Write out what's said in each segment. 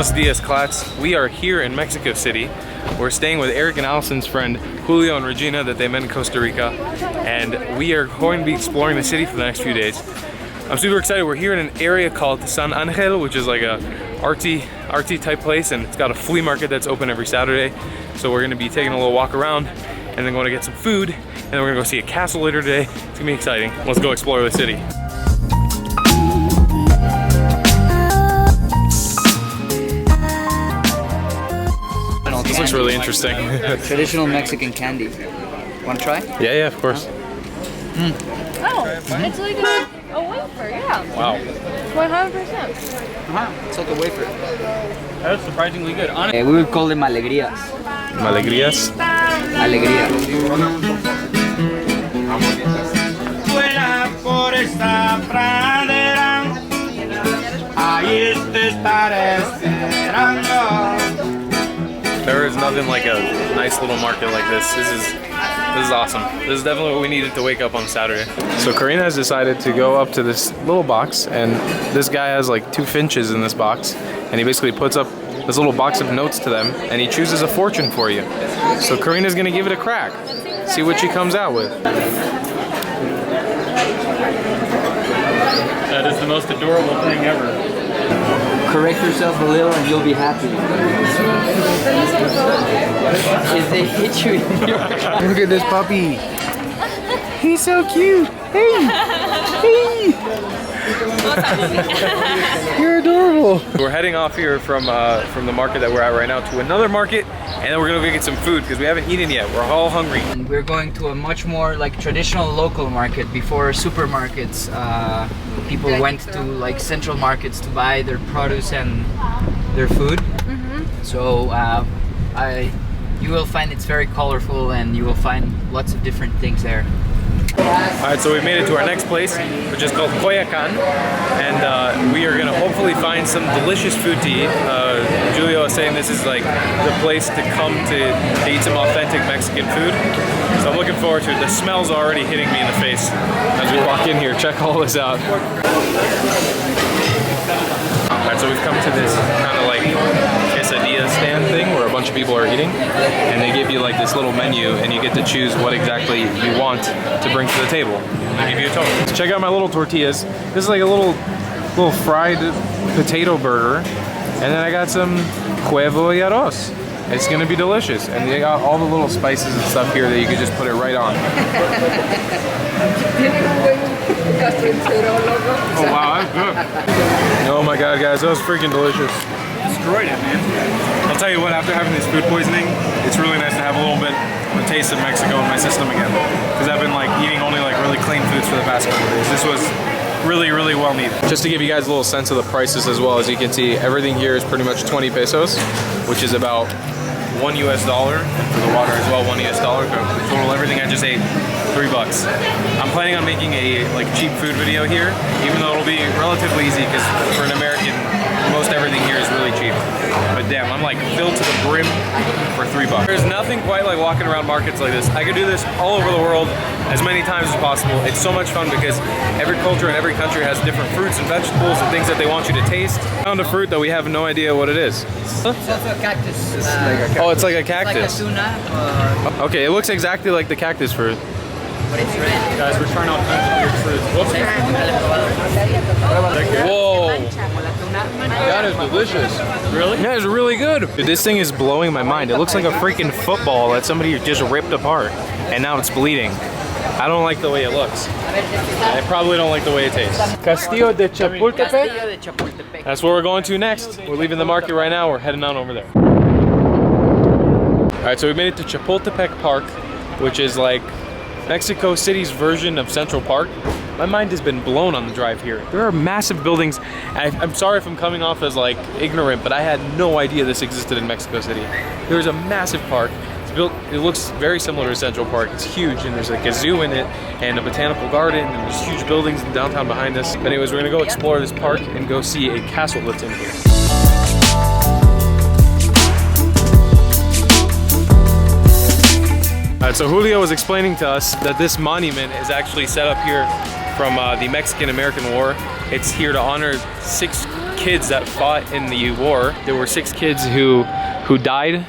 Buenos dias, CLATTs. We are here in Mexico City. We're staying with Eric and Allison's friend Julio and Regina that they met in Costa Rica, and we are going to be exploring the city for the next few days. I'm super excited. We're here in an area called San Angel, which is like a artsy type place, and it's got a flea market that's open every Saturday. So we're gonna be taking a little walk around and then going to get some food, and then we're gonna go see a castle later today. It's gonna be exciting. Let's go explore the city. This looks really interesting. Traditional Mexican candy. Want to try? Yeah, of course. Oh, it's like a wafer, yeah. Wow. 100%. It's like a wafer. That's surprisingly good. We would call them alegrías. Alegrías? Alegría. There is nothing like a nice little market like this. This is awesome. This is definitely what we needed to wake up on Saturday. So Karina has decided to go up to this little box, and this guy has like 2 finches in this box, and he basically puts up this little box of notes to them, and he chooses a fortune for you. So Karina's gonna give it a crack. See what she comes out with. That is the most adorable thing ever. Correct yourself a little and you'll be happy. If they hit you in your Look at this puppy. He's so cute. Hey. You're adorable. We're heading off here from the market that we're at right now to another market, and then we're gonna go get some food because we haven't eaten yet. We're all hungry. And we're going to a much more like traditional local market. Before supermarkets, people went to like central markets to buy their produce and their food. So you will find it's very colorful, and you will find lots of different things there. Alright, so we made it to our next place, which is called Coyoacán, and we are going to hopefully find some delicious food to eat. Julio is saying this is like the place to come to eat some authentic Mexican food, so I'm looking forward to it. The smell's already hitting me in the face as we walk in here. Check all this out. Alright, so we've come to this kind of like quesadilla stand thing where a bunch of people are eating, and they give you like this little menu, and you get to choose what exactly you want to bring to the table. They give you a total. So check out my little tortillas. This is like a little fried potato burger, and then I got some huevo y arroz. It's gonna be delicious, and they got all the little spices and stuff here that you can just put it right on. Oh wow, that's good. Oh my god, guys, that was freaking delicious. Destroyed it, man. I'll tell you what, after having this food poisoning, it's really nice to have a little bit of a taste of Mexico in my system again. Because I've been like eating only like really clean foods for the past couple of days. This was really well needed. Just to give you guys a little sense of the prices as well, as you can see, everything here is pretty much 20 pesos, which is about $1 US, and for the water as well, $1 US. Total everything I just ate, $3. I'm planning on making a like cheap food video here, even though it'll be relatively easy because for an American, most everything here is really cheap. But damn, I'm like filled to the brim for $3. There's nothing quite like walking around markets like this. I could do this all over the world as many times as possible. It's so much fun because every culture and every country has different fruits and vegetables and things that they want you to taste. Found a fruit that we have no idea what it is. It's also a cactus. Oh, it's like a cactus. Like a tuna. Okay, it looks exactly like the cactus fruit. But it's red. Guys, we're trying out weird fruits. Whoops. Whoa. That is delicious. Really? Yeah, it's really good. Dude, this thing is blowing my mind. It looks like a freaking football that somebody just ripped apart, and now it's bleeding. I don't like the way it looks. I probably don't like the way it tastes. Castillo De Chapultepec? Castillo De Chapultepec. That's where we're going to next. We're leaving the market right now. We're heading on over there. All right, so we made it to Chapultepec Park, which is like Mexico City's version of Central Park. My mind has been blown on the drive here. There are massive buildings. I'm sorry if I'm coming off as like ignorant, but I had no idea this existed in Mexico City. There's a massive park. It's built, it looks very similar to Central Park. It's huge, and there's like a zoo in it, and a botanical garden, and there's huge buildings in downtown behind us. But anyways, we're gonna go explore this park and go see a castle that's in here. So Julio was explaining to us that this monument is actually set up here from the Mexican-American War, It's here to honor 6 kids that fought in the war. There were 6 kids who died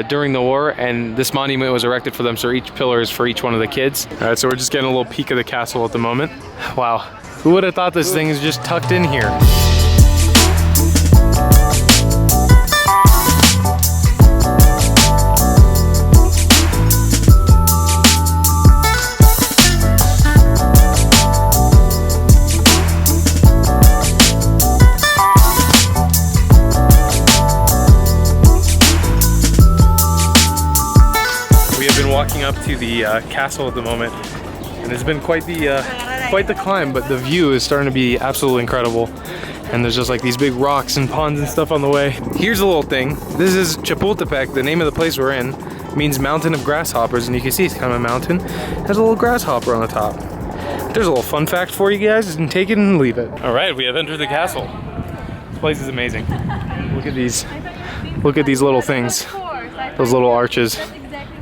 during the war, and this monument was erected for them, so each pillar is for each one of the kids. All right, so we're just getting a little peek of the castle at the moment. Wow, who would have thought this thing is just tucked in here? Walking up to the castle at the moment, and it's been quite the climb, but the view is starting to be absolutely incredible. And there's just like these big rocks and ponds and stuff on the way. Here's a little thing. This is Chapultepec. The name of the place we're in means mountain of grasshoppers, and you can see it's kind of a mountain. It has a little grasshopper on the top. There's a little fun fact for you guys, and take it and leave it. All right, we have entered the castle. This place is amazing. Look at these little things, those little arches.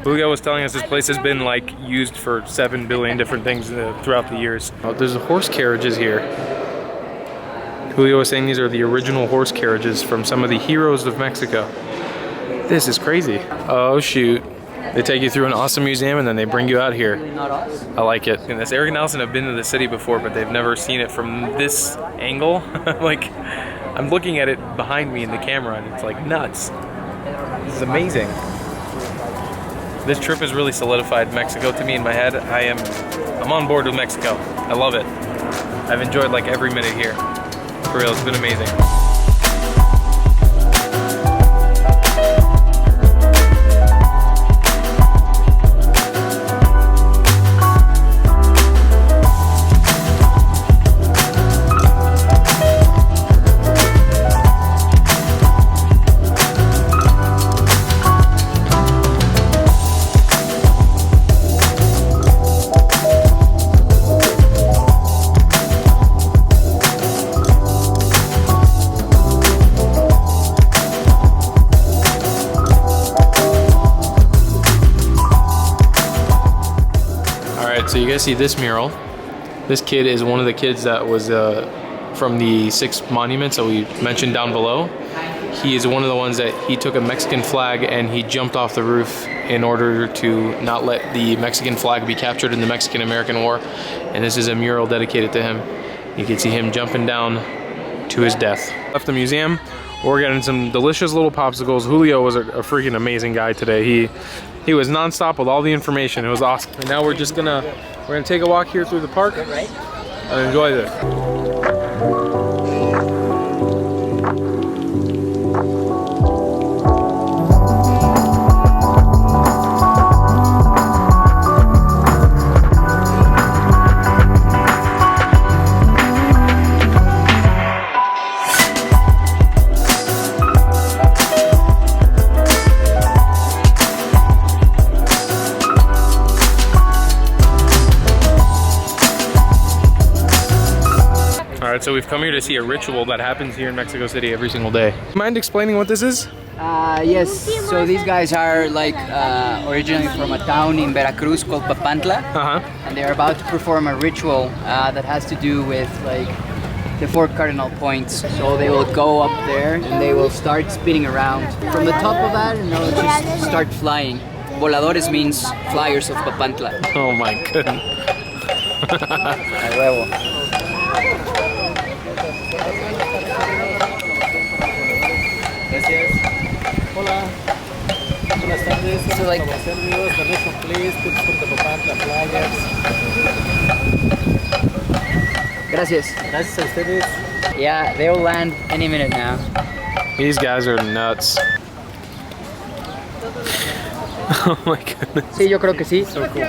Julio was telling us this place has been like used for 7 billion different things throughout the years. Oh, there's horse carriages here. Julio was saying these are the original horse carriages from some of the heroes of Mexico. This is crazy. Oh shoot. They take you through an awesome museum and then they bring you out here. I like it. And this Eric and Nelson have been to the city before, but they've never seen it from this angle. Like, I'm looking at it behind me in the camera and it's like nuts. This is amazing. This trip has really solidified Mexico to me in my head. I'm on board with Mexico. I love it. I've enjoyed like every minute here. For real, it's been amazing. So you guys see this mural. This kid is one of the kids that was from the 6 monuments that we mentioned down below. He is one of the ones that he took a Mexican flag and he jumped off the roof in order to not let the Mexican flag be captured in the Mexican-American War. And this is a mural dedicated to him. You can see him jumping down to his death. Left the museum. We're getting some delicious little popsicles. Julio was a freaking amazing guy today. He was nonstop with all the information. It was awesome. And now we're gonna take a walk here through the park and enjoy this. So we've come here to see a ritual that happens here in Mexico City every single day. Mind explaining what this is? Yes, so these guys are like originally from a town in Veracruz called Papantla. And they're about to perform a ritual that has to do with like the 4 cardinal points. So they will go up there and they will start spinning around from the top of that, and they'll just start flying. Voladores means flyers of Papantla. Oh my goodness. A huevo. Hola. Buenas tardes. So like, gracias. Gracias a ustedes. Yeah, they'll land any minute now. These guys are nuts. Oh my goodness. Sí, yo creo que sí. So cool.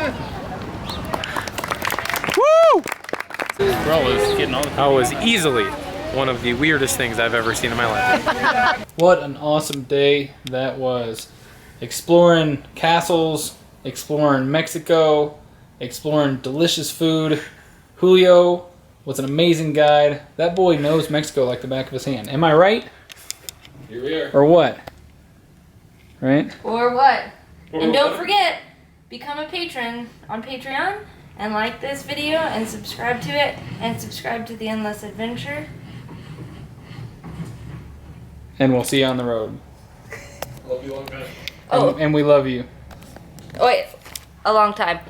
Woo! Bro, was getting all the That was easily one of the weirdest things I've ever seen in my life. What an awesome day that was. Exploring castles, exploring Mexico, exploring delicious food. Julio was an amazing guide. That boy knows Mexico like the back of his hand. Am I right? Here we are. Or what? Right? Or what? And don't forget, become a patron on Patreon and like this video and subscribe to it and subscribe to the Endless Adventure. And we'll see you on the road. Love you long time. Oh, And we love you. wait, a long time.